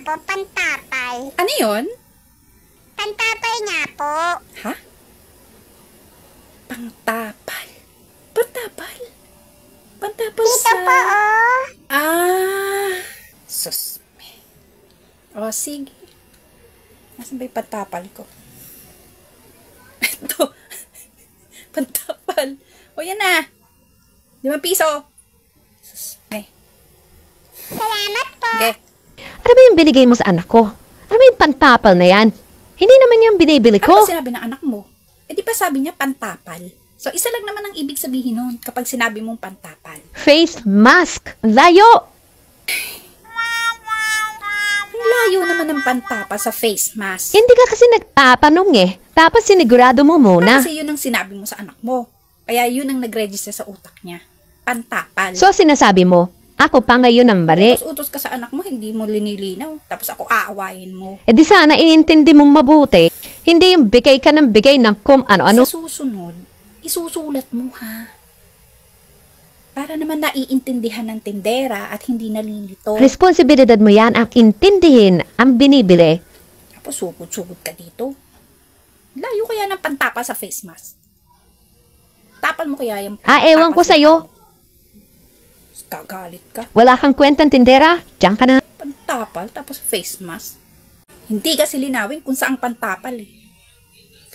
po, pantapal. Ano yun? Pantapal nga po. Ha? Pangtapal. Pantapal? Pantapal Dito sa... po, oh. Susme. O, sige. Nasaan ba yung pantapal ko? Ito. Pantapal. O, yan na. 5 piso. Susme. Salamat po. Okay. Ano ba yung binigay mo sa anak ko? Ano ba yung pantapal na yan? Hindi naman yung binibili Ano ko. ba sinabi ng anak mo? Eh, di ba sabi niya pantapal? So, isa lang naman ang ibig sabihin nun kapag sinabi mong pantapal. Face mask. Ang layo. Ang layo naman ng pantapal sa face mask. Hindi ka kasi nagtatanong eh. Tapos sinigurado mo muna. Kasi yun ang sinabi mo sa anak mo. Kaya yun ang nag-register sa utak niya. Pantapal. So sinasabi mo, ako pa ngayon ang mali. Utos ka sa anak mo, hindi mo linilinaw. Tapos ako aawayin mo. E di sana iintindi mong mabuti. Hindi yung bigay ka ng bigay ng kung ano-ano. Sa susunod, isusulat mo ha. Para naman naiintindihan ng tindera at hindi nalilito. Responsibilidad mo yan ang intindihin ang binibili. Tapos sugod-sugod ka dito. Layo kaya ng pantapal sa face mask. Tapal mo kaya yung Ewan ko sa'yo. Gagalit ka. Wala kang kwentang tindera. Diyan ka na. Pantapal tapos face mask. Hindi kasi linawin kung saang pantapal eh.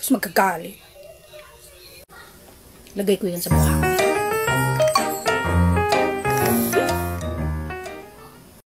Tapos magagalit. Lagay ko yan sa mukha.